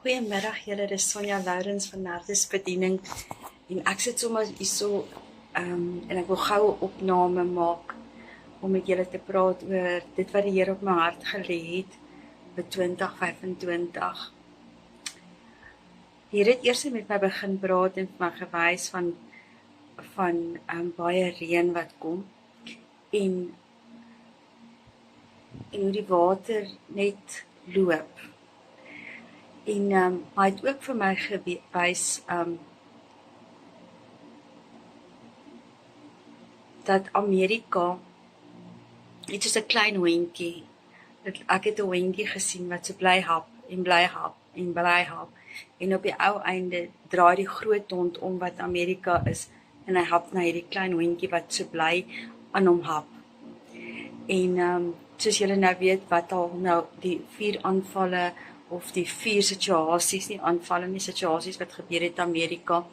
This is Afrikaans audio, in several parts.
Goeiemiddag julle, dis Sonja Lourens van Nardus Bediening en ek sit sommer hierso en ek wil gou 'n opname maak om met julle te praat oor dit wat die Here op my hart gelê het vir 2025. Die Here het eers met my begin praat en vir my gewys van baie reën wat kom en hoe die water net loop. En hy het ook vir my gewys dat Amerika het soos 'n klein hondjie. Ek het 'n hondjie gesien wat so bly hap en bly hap en bly hap. En op die ou einde draai die groot hond om wat Amerika is en hy hap na hierdie klein hondjie wat so bly aan hom hap. En soos julle nou weet wat al nou die 4 aanvalle of die 4 situasies, nie aanvalle nie, situasies wat gebeur het in Amerika.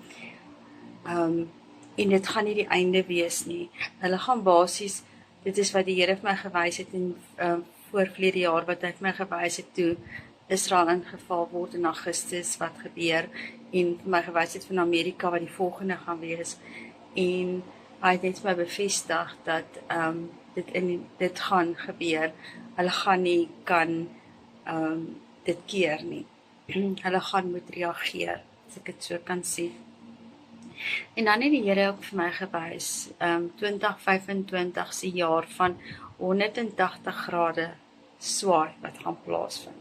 En dit gaan nie die einde wees nie. Hulle gaan basies, dit is wat die Here vir my gewys het in voorverlede jaar wat hy vir my gewys het toe Israel ingeval word in Augustus wat gebeur en vir my gewys het van Amerika wat die volgende gaan wees. En hy het net vir my bevestig dat dit gaan gebeur. Hulle gaan nie kan dit keer nie. Hulle gaan moet reageer, as ek dit so kan sê. En dan het die Here ook vir my gewys, 2025 se jaar van 180 grade swaai wat gaan plaasvind.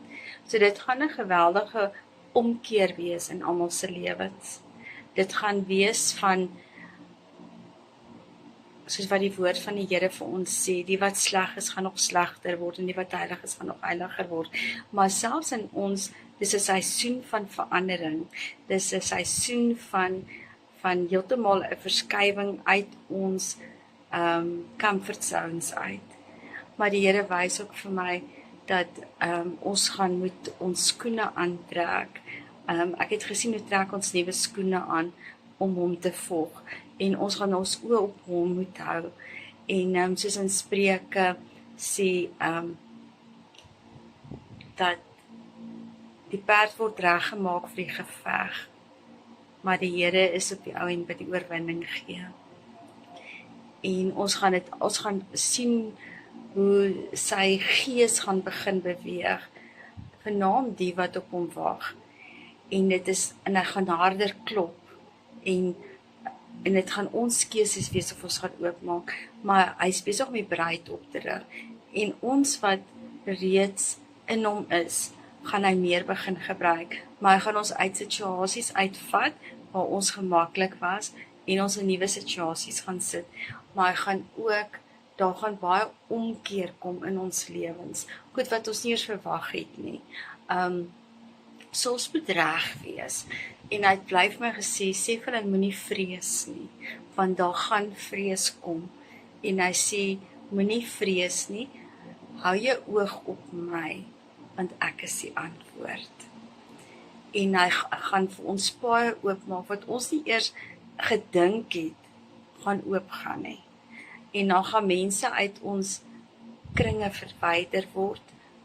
So dit gaan 'n geweldige omkeer wees in almal se lewens. Dit gaan wees van, soos wat die woord van die Here vir ons sê, die wat sleg is, gaan nog slegter word, en die wat heilig is, gaan nog heiliger word. Maar selfs in ons, dis 'n seisoen van verandering, dis 'n seisoen van heeltemal 'n verskywing uit ons comfort zones uit. Maar die Here wys ook vir my, dat ons gaan moet ons skoene aantrek. Ek het gesien hoe trek ons nuwe skoene aan, om hom te volg, en ons gaan ons oë op hom moet hou, en soos in Spreuke sê, dat die perd word reggemaak vir die geveg, maar die Here is op die ou end wat die oorwinning gee. En ons gaan sien hoe sy gees gaan begin beweeg, vernaam die wat op hom wag, en hy gaan harder klop, en dit gaan ons keuses wees of ons gaan oopmaak, maar hy is besig om die bruid op te rig, en ons wat reeds in hom is, gaan hy meer begin gebruik, maar hy gaan ons uit situasies uitvat, waar ons gemaklik was, en ons in nuwe situasies gaan sit, maar hy gaan ook, daar gaan baie omkeer kom in ons lewens, goed wat ons nie eens verwag het nie. Soms moet reg wees, en hy het bly vir my gesê, sê vir hulle moenie vrees nie, want daar gaan vrees kom, en hy sê, moenie vrees nie, hou jou oog op my, want ek is die antwoord. En hy gaan vir ons paai oopmaak, wat ons nie eers gedink het, gaan oopgaan nie. En dan gaan mense uit ons kringe verwyder word,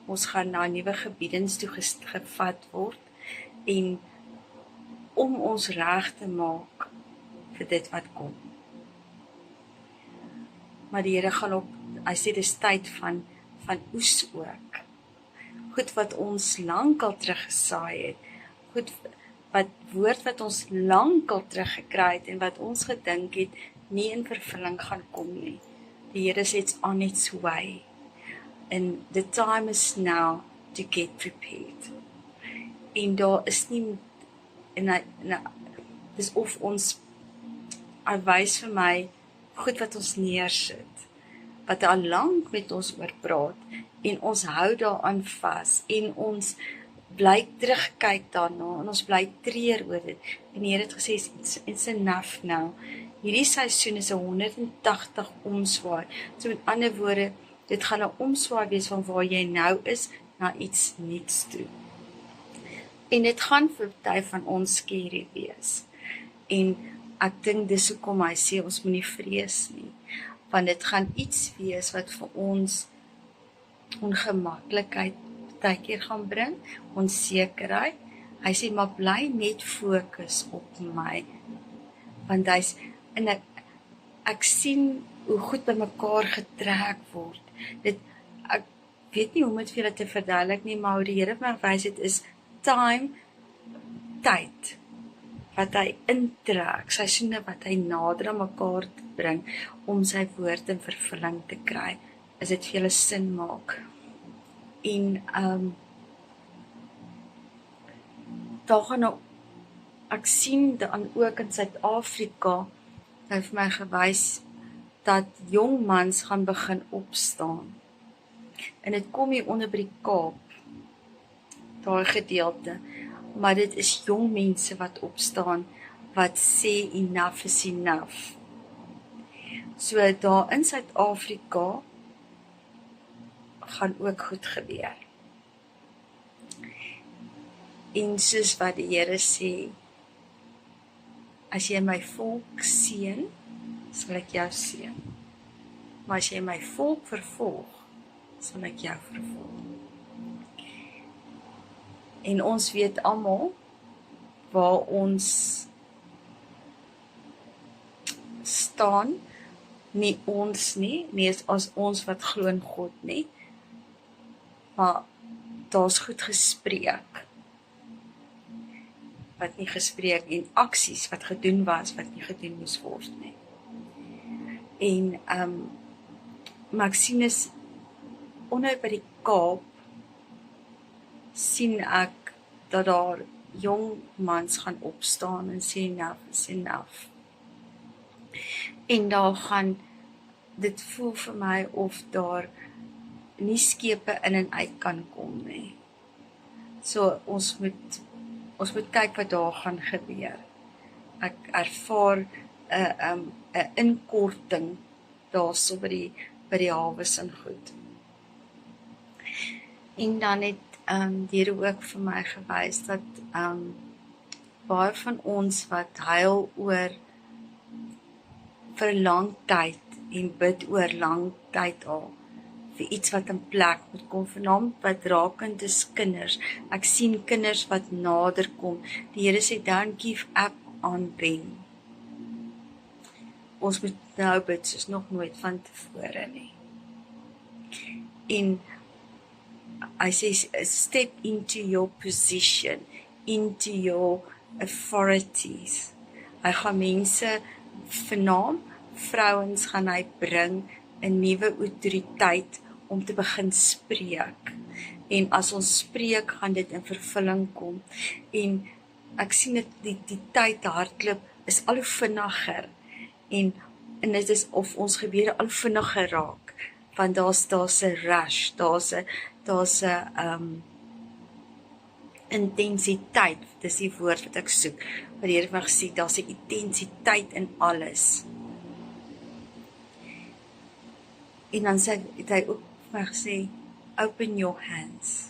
ons gaan na nuwe gebiedens toe gevat word, en om ons reg te maak vir dit wat kom. Maar die Here gaan hy sê dis tyd van oes ook. Goed wat ons lankal teruggesaai het, woord wat ons lankal teruggekry het, en wat ons gedink het, nie in vervulling gaan kom nie. Die Here sê it's on its way, and the time is now to get prepared. En daar is nie, dis of ons, hy wys vir my, goed wat ons neersit, wat hy al lank met ons oor praat, en ons hou daaraan vas, en ons bly terugkyk daarna, en ons bly treur oor dit, en die Here het gesê, it's enough now, hierdie seisoen is 'n 180 omswaai, so met ander woorde, dit gaan 'n omswaai wees van waar jy nou is, na iets niets toe. En dit gaan vir party van ons scary wees, en ek dink dis hoekom hy sê, ons moenie vrees nie, want dit gaan iets wees wat vir ons ongemaklikheid partykeer gaan bring, onsekerheid, Hy sê, maar bly net fokus op my, want en ek sien hoe goed by mekaar getrek word. Ek weet nie hoe om dit vir julle te verduidelik nie, maar hoe die Here vir my wys het is tyd, wat hy intrek, seisoene wat hy nader aan mekaar te bring, om sy woord in vervulling te kry, is dit vir julle sin maak. En daar gaan nou, ek sien dan ook in Suid-Afrika, hy het vir my gewys, dat jong mans gaan begin opstaan. En dit kom hier onder by die Kaap, daai gedeelte, maar dit is jong mense wat opstaan, wat sê enough is enough. So daar in Suid-Afrika gaan ook goed gebeur. En soos wat die Here sê, as jy my volk seën, sal ek jou seën. Maar as jy my volk vervolg, sal ek jou vervolg. En ons weet almal waar ons staan, nie ons nie as ons wat glo in God nie, maar daar's goed gespreek, wat nie gespreek, en aksies wat gedoen was, wat nie gedoen moes word nie. En maar ek sien is onder by die Kaap, sien ek dat daar jong mans gaan opstaan en sê enough is enough. En daar gaan, dit voel vir my of daar nie skepe in en uit kan kom nie. So ons moet kyk wat daar gaan gebeur. Ek ervaar 'n inkorting daarso by die hawes en goed. En dan het die Here ook vir my gewys dat baie van ons wat huil oor vir lang tyd en bid oor lang tyd al vir iets wat in plek moet kom, vernaamd wat rakend is kinders. Ek sien kinders wat nader kom. Die Here sê, don't give up on them. Ons moet nou bid soos nog nooit van tevore nie. En hy sê, step into your position, into your authorities. Hy gaan mense vernaam, vrouens gaan hy bring 'n nuwe autoriteit om te begin spreek. En as ons spreek, gaan dit in vervulling kom. En ek sien dit die tyd hardloop is al hoe vinniger. En dit is of ons gebede al vinniger raak, want daar's 'n rush, daar's 'n intensiteit, dis die woord wat ek soek, wat die Here vir my gesê, daar's 'n intensiteit in alles. En dan het hy ook vir my gesê, open your hands,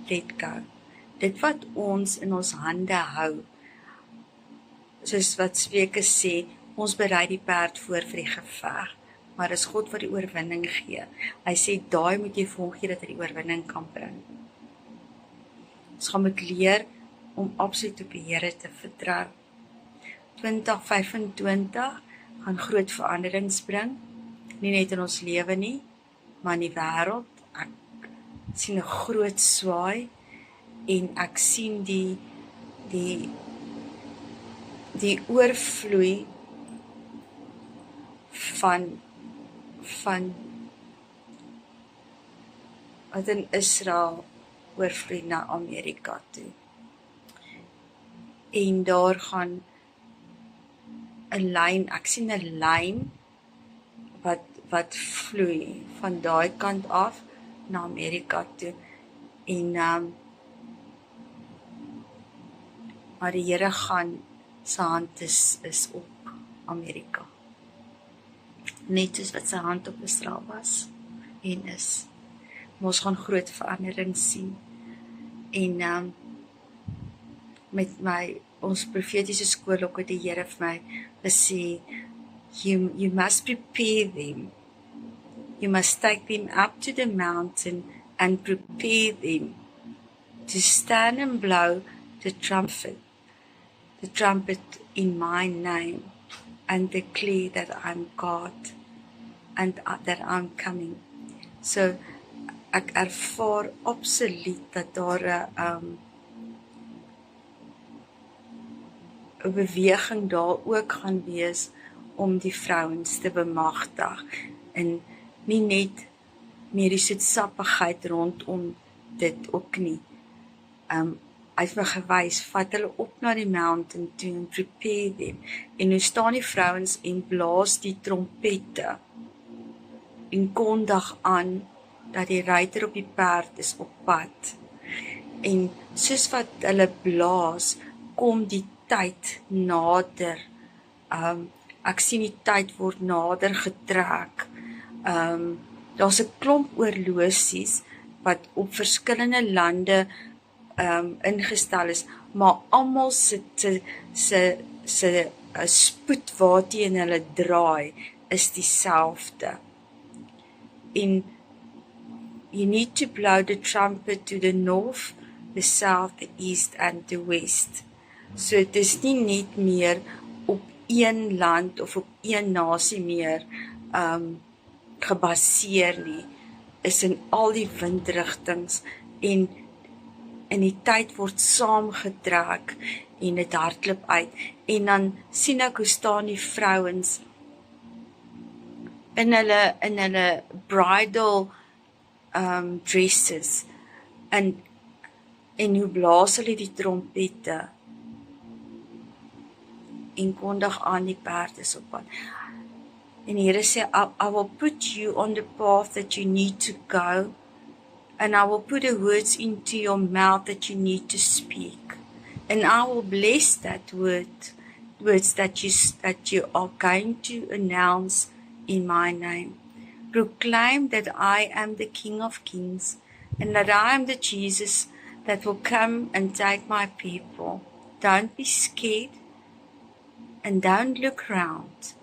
let go. Dit wat ons in ons hande hou, soos wat Spreuke sê, ons berei die perd voor vir die geveg, maar is God wat die oorwinning gee. Hy sê, daai moet jy vir hom gee, dat hy die oorwinning kan bring. Ons gaan moet leer om absoluut op die Here te vertrou. 2025 gaan groot veranderings bring, nie net in ons lewe nie, maar in die wêreld. Ek sien 'n groot swaai, en ek sien die oorvloei van wat in Israel oorvloei na Amerika toe. En daar gaan 'n lyn, ek sien 'n lyn wat vloei van daai kant af na Amerika toe. En maar die Here gaan, sy hand is op Amerika. Net soos wat sy hand op Israel was en is. Maar ons gaan groot verandering sien. En met ons profetiese skool ook het die Here vir my gesê, you must prepare them. You must take them up to the mountain and prepare them to stand and blow the trumpet in my name, and declare that I'm God and that I'm coming. So ek ervaar absoluut dat daar 'n beweging daar ook gaan wees om die vrouens te bemagtig en nie net meer die soetsappigheid rondom dit ook nie. Hy het my gewys, vat hulle op na die mountain toe en prepare them. En nou staan die vrouens en blaas die trompette en kondig aan dat die ruiter op die perd is op pad. En soos wat hulle blaas, kom die tyd nader. Ek sien die tyd word nader getrek. Daar's 'n klomp oorlosies wat op verskillende lande ingestel is, maar almal se spoed waarteen hulle draai is dieselfde. En you need to blow the trumpet to the north, the south, the east and the west. So dit is nie net meer op een land of op een nasie meer gebaseer nie, is in al die windrigtings en in die tyd word saamgetrek en dit hardloop uit. En dan sien ek hoe staan die vrouens in hulle bridal dresses en hoe blaas hulle die trompette en kondig aan die perd is op pad. En die Here sê, I will put you on the path that you need to go, and I will put the words into your mouth that you need to speak, and I will bless that words that you are going to announce in my name. Proclaim that I am the King of Kings, and that I am the Jesus that will come and take my people. Don't be scared, and don't look around.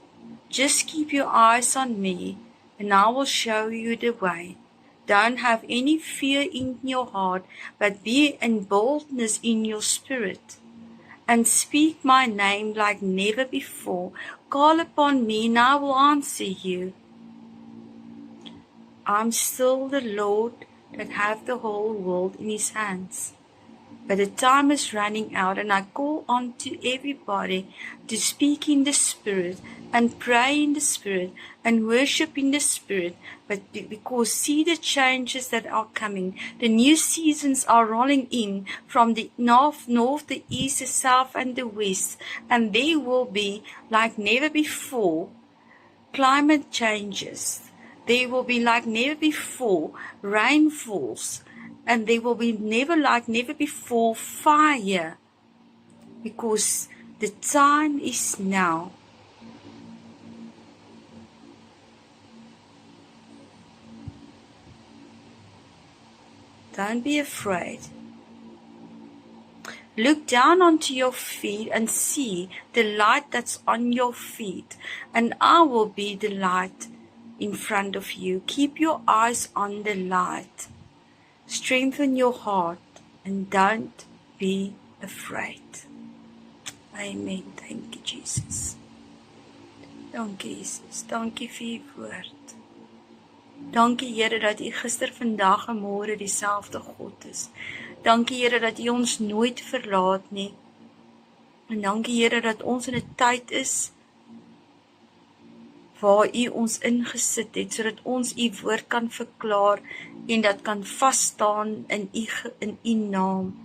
Just keep your eyes on me, and I will show you the way. Don't have any fear in your heart, but be in boldness in your spirit. And speak my name like never before. Call upon me, and I will answer you. I'm still the Lord that have the whole world in his hands. But the time is running out, and I call on to everybody to speak in the Spirit and pray in the Spirit and worship in the Spirit. But because see the changes that are coming, the new seasons are rolling in from the north, the east, the south and the west, and there will be like never before climate changes. There will be like never before rainfalls. And there will be never before fire, because the time is now. Don't be afraid. Look down onto your feet and see the light that's on your feet, and I will be the light in front of you. Keep your eyes on the light. Strengthen your heart and don't be afraid. Amen. Thank you, Jesus. Dankie, Jesus. Dankie vir u woord. Dankie, Here, dat u gister, vandag en môre dieselfde God is. Dankie, Here, dat u ons nooit verlaat nie. En dankie, Here, dat ons in 'n tyd is waar u ons ingesit het, sodat ons u woord kan verklaar en dat kan vasstaan in u naam.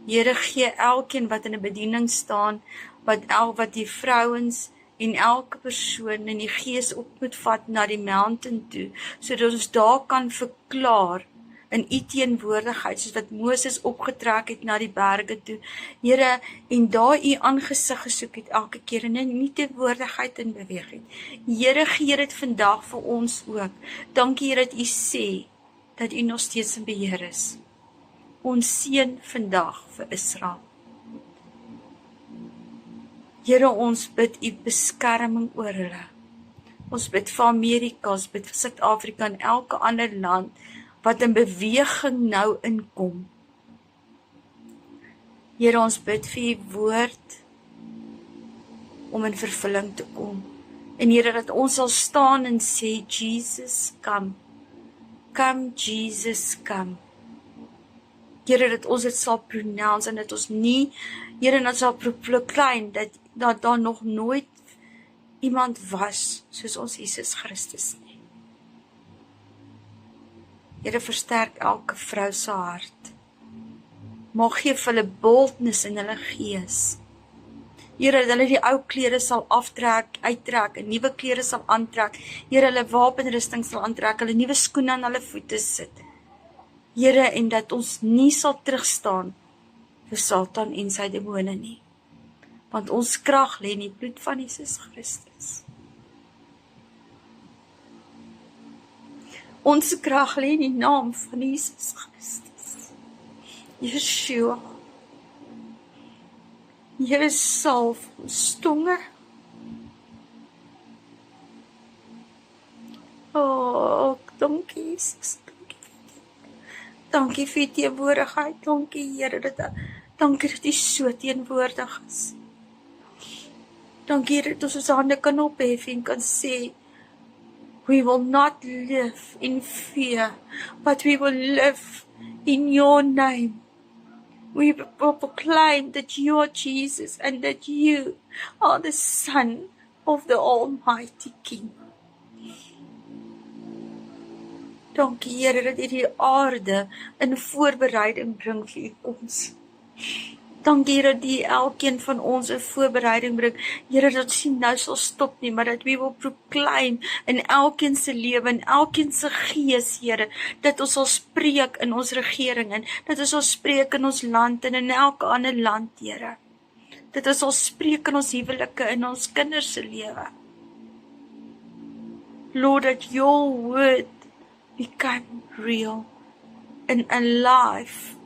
Here, gee elkeen wat in 'n bediening staan, wat die vrouens en elke persoon in die gees op moet vat na die mountain toe, sodat ons daar kan verklaar in u teenwoordigheid, soos wat Moses opgetrek het na die berge toe, Here, en daar u aangesig gesoek het elke keer, en in u teenwoordigheid in beweeg het. Here, gee dit vandag vir ons ook. Dankie, Here, dat u sê, dat u nog steeds in beheer is. Ons seën vandag vir Israel. Here, ons bid u beskerming oor hulle. Ons bid vir Amerika, ons bid vir Suid-Afrika en elke ander land, wat in beweging nou inkom. Here, ons bid vir u woord om in vervulling te kom. En Here, dat ons sal staan en sê, Jesus, come. Come, Jesus, come. Here, dat ons dit sal pronounce en dat ons nie, Here, dat sal proclaim dat daar nog nooit iemand was soos ons Jesus Christus nie. Here, versterk elke vrou se hart. Mag gee vir hulle boldness in hulle gees. Here, dat hulle die ou klere sal uittrek, en nuwe klere sal aantrek. Here, hulle wapenrusting sal aantrek, hulle nuwe skoene aan hulle voete sit. Here, en dat ons nie sal terugstaan vir Satan en sy demone nie. Want ons krag lê in die bloed van Jesus Christus. Ons krag lê in die naam van Jesus Christus. Yeshua. Here, salf ons tonge. Oh, dankie Jesus. Dankie vir die teenwoordigheid. Dankie Here, dankie dat U so teenwoordig is. Dankie dat ons ons hande kan ophef en kan sê, we will not live in fear, but we will live in your name. We will proclaim that you are Jesus and that you are the Son of the Almighty King. Dankie Here dat U die aarde in voorbereiding bring vir U koms. Dankie Here dat U elkeen van ons 'n voorbereiding bring. Here, dat ons nie nou sal stop nie, maar dat we will proclaim in elkeen se lewe, in elkeen se gees, Here, dat ons sal spreek in ons regering en dat ons sal spreek in ons land en in elke ander land, Here. Dat ons sal spreek in ons huwelike, in ons kinders se lewe. Lord, that your word become real and alive.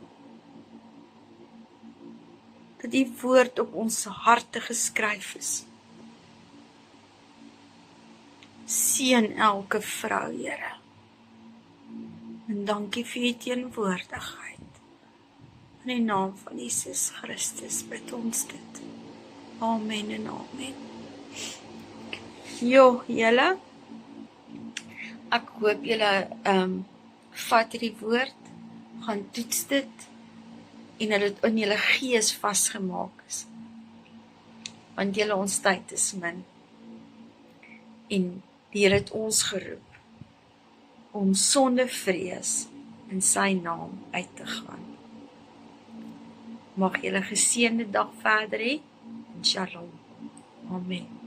Dat die woord op ons harte geskryf is. Seën elke vrou, Here. En dankie vir U teenwoordigheid. In die naam van Jesus Christus bid ons dit. Amen en amen. Julle, ek hoop julle vat hierdie woord, gaan toets dit, en dat dit in julle gees vasgemaak is. Want julle ons tyd is min. En die Here het ons geroep om sonder vrees in sy naam uit te gaan. Mag julle geseënde dag verder hê. Shalom. Amen.